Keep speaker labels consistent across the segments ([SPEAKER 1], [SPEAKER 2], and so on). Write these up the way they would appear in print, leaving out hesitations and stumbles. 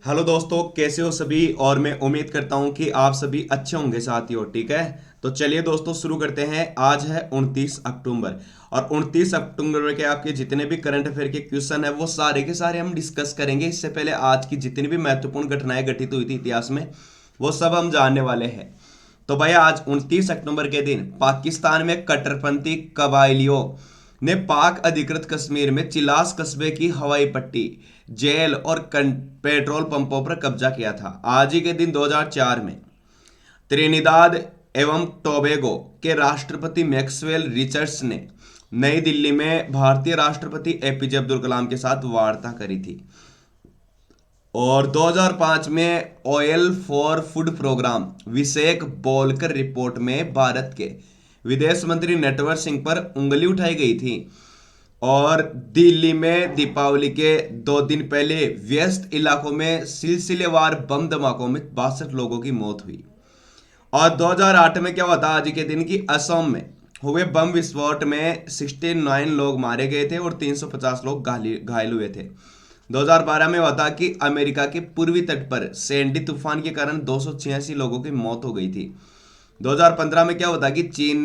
[SPEAKER 1] Hello दोस्तों, कैसे हो सभी। और मैं उम्मीद करता हूं कि आप सभी अच्छे होंगे साथियों। ठीक है, तो चलिए दोस्तों शुरू करते हैं। आज है 29 अक्टूबर और 29 अक्टूबर के आपके जितने भी करंट अफेयर के क्वेश्चन है वो सारे के सारे हम डिस्कस करेंगे। इससे पहले आज की जितनी भी महत्वपूर्ण घटनाएं घटित हुई थी इतिहास में वो सब हम जानने वाले हैं। तो भाई आज 29 अक्टूबर के दिन पाकिस्तान में कट्टरपंथी कबायलियों ने पाक अधिकृत कश्मीर में चिलास कस्बे की हवाई पट्टी, जेल और पेट्रोल पंपों पर कब्जा किया था। आज ही के दिन 2004 में त्रिनिदाद एवं टोबैगो के राष्ट्रपति मैक्सवेल रिचर्ड्स ने नई दिल्ली में भारतीय राष्ट्रपति एपीजे अब्दुल कलाम के साथ वार्ता करी थी। और 2005 में ऑयल फॉर फूड प्रोग्राम विषयक बोलकर रिपोर्ट में भारत के विदेश मंत्री नटवर सिंह पर उंगली उठाई गई थी। और दिल्ली में दीपावली के 2 दिन पहले व्यस्त इलाकों में सिलसिलेवार बम धमाकों में 62 लोगों की मौत हुई। और 2008 में क्या हुआ था आज के दिन की असम में हुए बम विस्फोट में 69 लोग मारे गए थे और 350 लोग घायल हुए थे। 2012 में हुआ था कि अमेरिका के पूर्वी तट पर सैंडी तूफान के कारण 286 लोगों की मौत हो गई थी। 2015 में क्या हुआ था कि चीन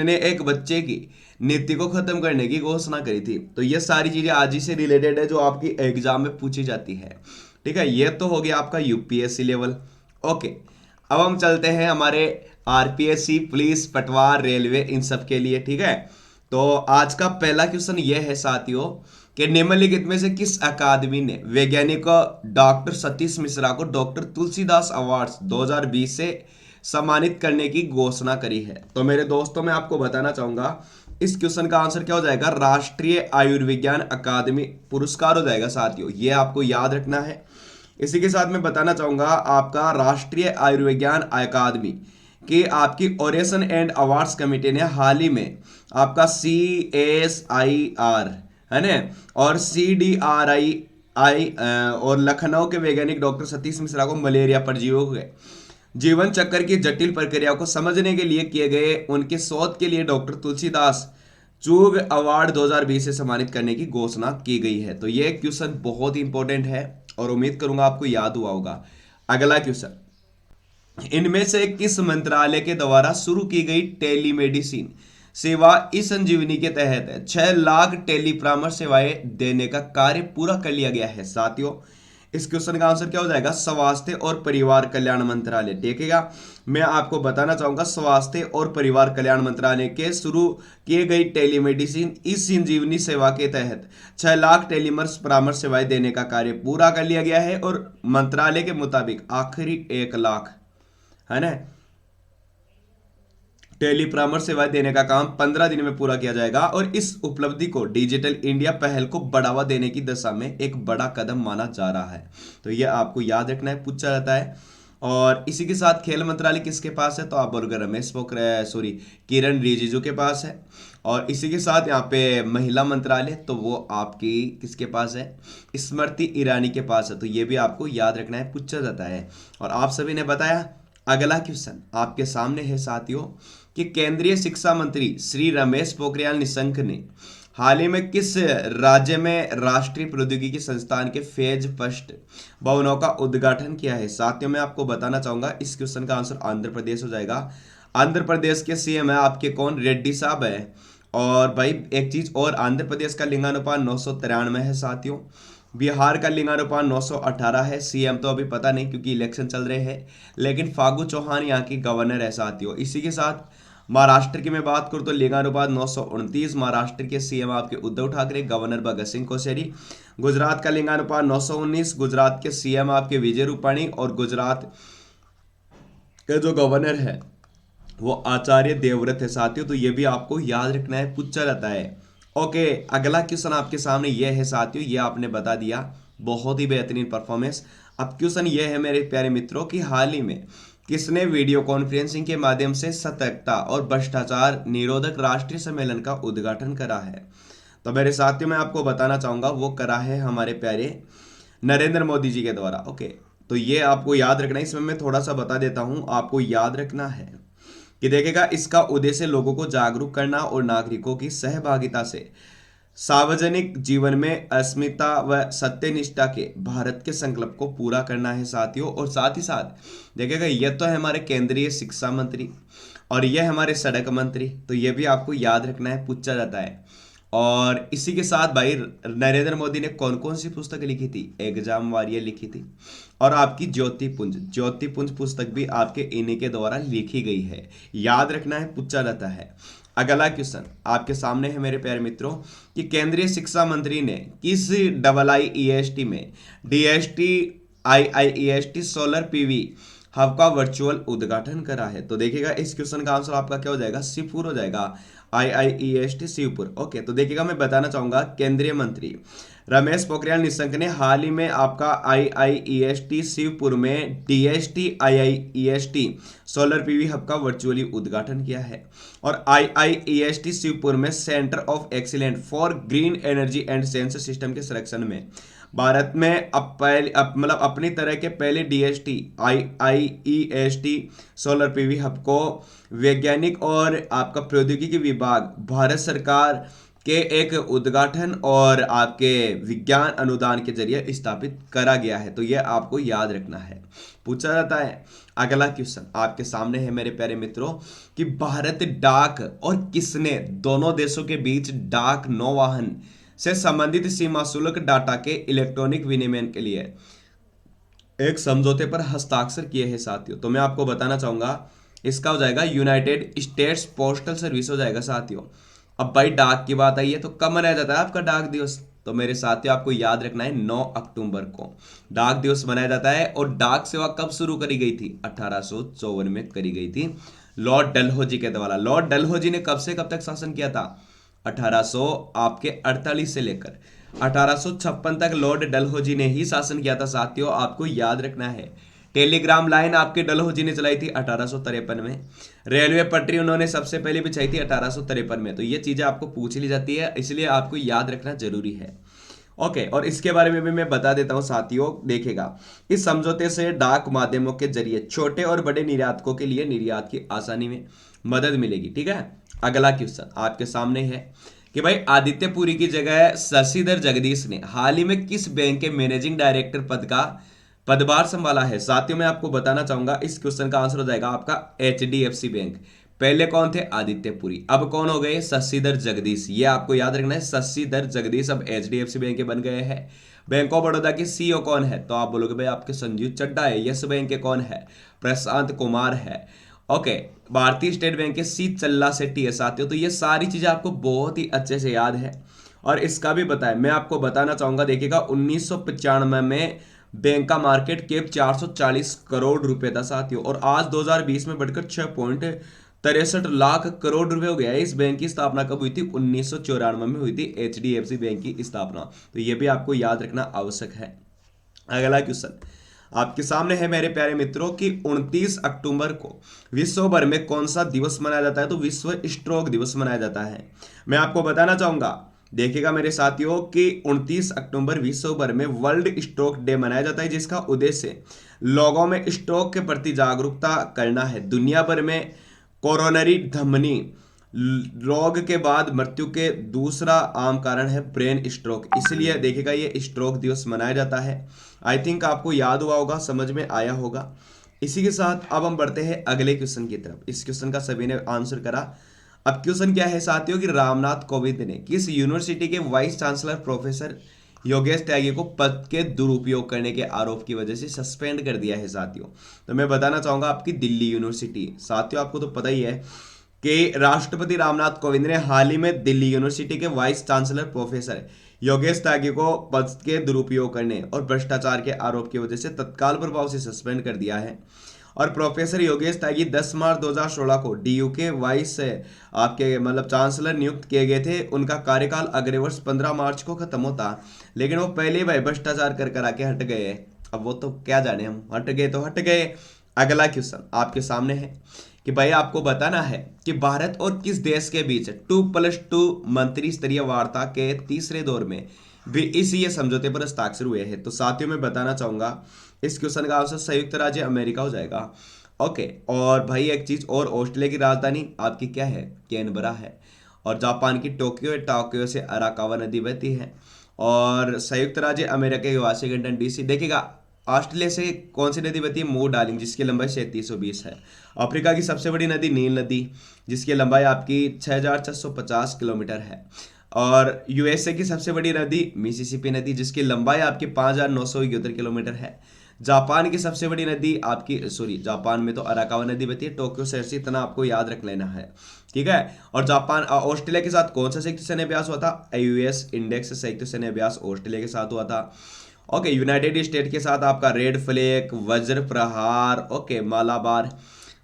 [SPEAKER 1] ने एक बच्चे की नीति को खत्म करने की घोषणा करी थी। तो ये सारी चीजें आज ही से रिलेटेड है जो आपकी एग्जाम में पूछी जाती है। ठीक है, ये तो हो गया आपका यूपीएससी लेवल। ओके, अब हम चलते हैं हमारे आरपीएससी, पुलिस, पटवार, रेलवे, इन सब के लिए। ठीक है, तो आज का पहला क्वेश्चन यह है साथियों कि निम्नलिखित में से किस अकादमी ने वैज्ञानिक डॉक्टर सतीश मिश्रा को डॉक्टर तुलसीदास अवार्ड्स 2020 से सम्मानित करने की घोषणा करी है। तो मेरे दोस्तों मैं आपको बताना चाहूंगा इस क्वेश्चन का आंसर क्या हो जाएगा, राष्ट्रीय आयुर्विज्ञान अकादमी पुरस्कार हो जाएगा साथियों, ये आपको याद रखना है। इसी के साथ मैं बताना चाहूंगा आपका राष्ट्रीय आयुर्विज्ञान अकादमी कि आपकी ओरेसन एंड अवार्ड्स कमेटी ने हाल ही में आपका CSIR है ना और CDRI और लखनऊ के वैज्ञानिक डॉक्टर सतीश मिश्रा को मलेरिया परजीवियों के जीवन चक्र की जटिल प्रक्रिया को समझने के लिए किए गए उनके शोध के लिए डॉक्टर तुलसीदास चूग अवार्ड 2020 से सम्मानित करने की घोषणा की गई है। तो यह क्वेश्चन बहुत ही इंपॉर्टेंट है और उम्मीद करूंगा आपको याद हुआ होगा। अगला क्वेश्चन, इनमें से किस मंत्रालय के द्वारा शुरू की गई टेलीमेडिसिन सेवा ई संजीवनी के तहत 6 लाख टेली परामर्श सेवाएं देने का कार्य पूरा कर लिया गया है। साथियों इस क्वेश्चन का आंसर क्या हो जाएगा, स्वास्थ्य और परिवार कल्याण मंत्रालय। देखिएगा, मैं आपको बताना चाहूंगा स्वास्थ्य और परिवार कल्याण मंत्रालय के शुरू किए गई टेलीमेडिसिन ई संजीवनी सेवा के तहत 6 लाख टेलीमर्स परामर्श सेवाएं देने का कार्य पूरा कर लिया गया है और मंत्रालय के मुताबिक आखिरी 1 लाख है ना टेली परामर्श सेवाएं देने का काम 15 दिन में पूरा किया जाएगा। और इस उपलब्धि को डिजिटल इंडिया पहल को बढ़ावा देने की दिशा में एक बड़ा कदम माना जा रहा है। तो यह आपको याद रखना है, पूछा जाता है। और इसी के साथ खेल मंत्रालय किसके पास है, तो आप बोलोगे रमेश पोखरियाल सॉरी किरण रिजिजू के पास है। और इसी के साथ यहाँ पे महिला मंत्रालय तो वो आपकी किसके पास है, स्मृति ईरानी के पास है। तो ये भी आपको याद रखना है, पूछा जाता है। और आप सभी ने बताया। अगला क्वेश्चन आपके सामने है साथियों कि केंद्रीय शिक्षा मंत्री श्री रमेश पोखरियाल निशंक ने हाल ही में किस राज्य में राष्ट्रीय प्रौद्योगिकी संस्थान के फेज फर्स्ट भवनों का उद्घाटन किया है। साथियों मैं आपको बताना चाहूंगा इस क्वेश्चन का आंसर आंध्र प्रदेश हो जाएगा। आंध्र प्रदेश के सीएम है आपके कौन, रेड्डी साहब है। और भाई एक चीज और, आंध्र प्रदेश का लिंगानुपात 993 है साथियों। बिहार का लिंगानुपात 918 है। सीएम तो अभी पता नहीं क्योंकि इलेक्शन चल रहे हैं, लेकिन फागू चौहान यहाँ की गवर्नर है साथियों। इसी के साथ महाराष्ट्र की मैं बात करूं तो लिंगानुपात 929, महाराष्ट्र के सीएम आपके उद्धव ठाकरे, गवर्नर भगत सिंह कोश्यारी। गुजरात का लिंगानुपात 919, गुजरात के सीएम आपके विजय रूपाणी और गुजरात का जो गवर्नर है वो आचार्य देवव्रत है साथियों। तो ये भी आपको याद रखना है, पूछा जाता है। ओके, अगला क्वेश्चन आपके सामने ये है साथियों, ये आपने बता दिया, बहुत ही बेहतरीन परफॉर्मेंस। अब क्वेश्चन ये है मेरे प्यारे मित्रों कि हाल ही में किसने वीडियो कॉन्फ्रेंसिंग के माध्यम से सतर्कता और भ्रष्टाचार निरोधक राष्ट्रीय सम्मेलन का उद्घाटन करा है। तो मेरे साथियों मैं आपको बताना चाहूंगा वो करा है हमारे प्यारे नरेंद्र मोदी जी के द्वारा। ओके, तो ये आपको याद रखना है, इसमें मैं थोड़ा सा बता देता हूं, आपको याद रखना है कि देखिएगा इसका उद्देश्य लोगों को जागरूक करना और नागरिकों की सहभागिता से सार्वजनिक जीवन में अस्मिता व सत्यनिष्ठा के भारत के संकल्प को पूरा करना है साथियों। और साथ ही साथ देखिएगा, यह तो है हमारे केंद्रीय शिक्षा मंत्री और यह हमारे सड़क मंत्री, तो ये भी आपको याद रखना है, पूछा जाता है। और इसी के साथ भाई नरेंद्र मोदी ने कौन कौन सी पुस्तक लिखी थी, एग्जाम वारियर लिखी थी। और आपकी ज्योतिपुंज पुस्तक भी आपके इन्हीं के द्वारा लिखी गई है, याद रखना है, पूछा जाता है। अगला क्वेश्चन आपके सामने है मेरे प्यारे मित्रों कि केंद्रीय शिक्षा मंत्री ने किस IIEST में DST IIEST solar PV hub का वर्चुअल उद्घाटन करा है। तो देखिएगा इस क्वेश्चन का आंसर आपका क्या हो जाएगा, शिवपुर हो जाएगा, IIEST शिवपुर। ओके, तो देखिएगा मैं बताना चाहूंगा केंद्रीय मंत्री रमेश पोखरियाल निशंक ने हाल ही में आपका IIEST शिवपुर में DST IIEST solar PV hub का वर्चुअली उद्घाटन किया है। और IIEST शिवपुर में centre of excellence for green energy and sensor system के संरक्षण में भारत में मतलब अपनी तरह के पहले DST IIEST solar PV hub को वैज्ञानिक और आपका प्रौद्योगिकी विभाग भारत सरकार के एक उद्घाटन और आपके विज्ञान अनुदान के जरिए स्थापित करा गया है। तो यह आपको याद रखना है, पूछा जाता है। अगला क्वेश्चन आपके सामने है मेरे प्यारे मित्रों कि भारत डाक और किसने दोनों देशों के बीच डाक नौवहन से संबंधित सीमा शुल्क डाटा के इलेक्ट्रॉनिक विनिमय के लिए एक समझौते पर हस्ताक्षर किए हैं साथियों। तो मैं आपको बताना चाहूंगा, इसका हो जाएगा यूनाइटेड स्टेट्स पोस्टल सर्विस हो जाएगा साथियों। अब भाई डाक की बात आई है तो कब मनाया जाता है आपका डाक दिवस, तो मेरे साथियों आपको याद रखना है 9 अक्टूबर को डाक दिवस मनाया जाता है। और डाक सेवा कब शुरू करी गई थी, 1854 में करी गई थी लॉर्ड डलहौजी के द्वारा। लॉर्ड डलहौजी ने कब से कब तक शासन किया था, 1800 आपके 48 से लेकर 1856 तक लॉर्ड डलहौजी ने ही शासन किया था साथियों, आपको याद रखना है। टेलीग्राम लाइन आपके डलहौजी ने चलाई थी 1853 में। रेलवे पटरी उन्होंने सबसे पहले बिछाई थी 1853 में। तो ये चीजें आपको पूछ ली जाती है, इसलिए आपको याद रखना जरूरी है। ओके, और इसके बारे में भी मैं बता देता हूं साथियों। देखेगा, इस समझौते से डाक माध्यमों के जरिए छोटे और बड़े निर्यातकों के लिए निर्यात की आसानी में मदद मिलेगी। ठीक है, अगला क्वेश्चन आपके सामने है कि भाई आदित्य पुरी की जगह शशिधर जगदीश ने हाल ही में किस बैंक के मैनेजिंग डायरेक्टर पद का पदभार संभाला है। साथियों मैं आपको बताना चाहूंगा, इस क्वेश्चन का आंसर हो जाएगा आपका HDFC बैंक। पहले कौन थे, आदित्य पुरी, अब कौन हो गए, शशिधर जगदीश। ये आपको याद रखना है, शशिधर जगदीश अब HDFC बैंक के बन गए हैं। बैंक ऑफ बड़ौदा के CEO कौन है, तो आप बोलोगे भाई आपके संजीव चड्डा है। यस बैंक के कौन है, प्रशांत कुमार है। ओके, भारतीय स्टेट बैंक के C चल्ला शेट्टी है साथियों। तो ये सारी चीजें आपको बहुत ही अच्छे से याद है। और इसका भी बताएं, मैं आपको बताना चाहूंगा, देखिएगा 1995 में बैंक का मार्केट कैप 440 करोड़ रुपए था साथियों, और आज 2020 में बढ़कर 6.63 लाख करोड़ रुपए हो गया है। इस बैंक की स्थापना कब हुई थी, 1994 में हुई थी HDFC बैंक की स्थापना। तो ये भी आपको याद रखना आवश्यक है। अगला क्वेश्चन आपके सामने है मेरे प्यारे मित्रों कि 29 अक्टूबर को विश्व भर में कौन सा दिवस मनाया जाता है, तो विश्व स्ट्रोक दिवस मनाया जाता है। मैं आपको बताना चाहूंगा, देखिएगा मेरे साथियों कि 29 अक्टूबर विश्व भर में वर्ल्ड स्ट्रोक डे मनाया जाता है, जिसका उद्देश्य लोगों में स्ट्रोक के प्रति जागरूकता करना है। दुनिया भर में कोरोनरी धमनी रोग के बाद मृत्यु के दूसरा आम कारण है ब्रेन स्ट्रोक, इसलिए देखिएगा ये स्ट्रोक दिवस मनाया जाता है। आई थिंक आपको याद हुआ होगा, समझ में आया होगा। इसी के साथ अब हम बढ़ते हैं अगले क्वेश्चन की तरफ। इस क्वेश्चन का सभी ने आंसर करा। अब क्वेश्चन क्या है साथियों कि रामनाथ कोविंद ने किस यूनिवर्सिटी के वाइस चांसलर प्रोफेसर योगेश त्यागी को पद के दुरुपयोग करने के आरोप की वजह से सस्पेंड कर दिया है साथियों। तो मैं बताना चाहूंगा आपकी दिल्ली यूनिवर्सिटी। साथियों आपको तो पता ही है कि राष्ट्रपति रामनाथ कोविंद ने हाल ही में दिल्ली यूनिवर्सिटी के वाइस चांसलर प्रोफेसर योगेश त्यागी को पद के दुरुपयोग करने और भ्रष्टाचार के आरोप की वजह से तत्काल प्रभाव से सस्पेंड कर दिया है। और प्रोफेसर योगेश त्यागी 10 मार्च 2016 को DU के वाइस आपके मतलब चांसलर नियुक्त किए गए थे। उनका कार्यकाल अगले वर्ष 15 मार्च को खत्म होता, लेकिन वो पहले ही भाई भ्रष्टाचार कर आके हट गए। अब वो तो क्या जाने, हम हट गए तो हट गए। अगला क्वेश्चन आपके सामने है कि भाई आपको बताना है कि भारत और किस देश के बीच 2+2 मंत्री स्तरीय वार्ता के तीसरे दौर में भी इसी समझौते पर हस्ताक्षर हुए हैं। तो साथियों में बताना चाहूंगा, इस क्वेश्चन का आंसर संयुक्त राज्य अमेरिका हो जाएगा। ओके, और भाई एक चीज और, ऑस्ट्रेलिया की राजधानी आपकी क्या है, कैनबरा है। और जापान की टोक्यो, टोक्यो से अराकावा नदी बहती है। और संयुक्त राज्य अमेरिका के वाशिंगटन डीसी, देखिएगा ऑस्ट्रेलिया से कौन सी नदी बहती है, मो डार्लिंग, जिसकी लंबाई 3720 है। अफ्रीका की सबसे बड़ी नदी नील नदी, जिसकी लंबाई आपकी 6450 किलोमीटर है। और यूएसए की सबसे बड़ी नदी मिसिसिपी नदी, जिसकी लंबाई आपकी 5971 किलोमीटर है। जापान की सबसे बड़ी नदी आपकी, सॉरी, जापान में तो अराकावा नदी बहती है, टोक्यो शहर से, इतना आपको याद रख लेना है, ठीक है। और जापान ऑस्ट्रेलिया के साथ कौन सा संयुक्त सैन्य अभ्यास हुआ था, यूएस इंडेक्स संयुक्त सैन्य अभ्यास ऑस्ट्रेलिया के साथ हुआ था। ओके, यूनाइटेड स्टेट के साथ आपका रेड फ्लैग, वज्र प्रहार, ओके, मालाबार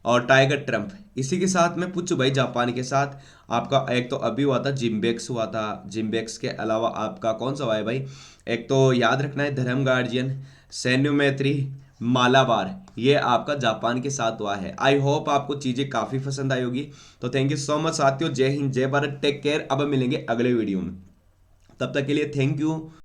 [SPEAKER 1] और टाइगर ट्रम्प, इसी के साथ में पूछू भाई जापान के साथ आपका एक तो अभी हुआ था जिम्बेक्स हुआ था। जिम्बेक्स के अलावा आपका कौन सा हुआ है भाई, एक तो याद रखना है धर्म गार्जियन, सैन्य मैत्री, मालाबार, ये आपका जापान के साथ हुआ है। आई होप आपको चीज़ें काफ़ी पसंद आई होगी। तो थैंक यू सो मच साथियों, जय हिंद जय भारत, टेक केयर। अब मिलेंगे अगले वीडियो में, तब तक के लिए थैंक यू।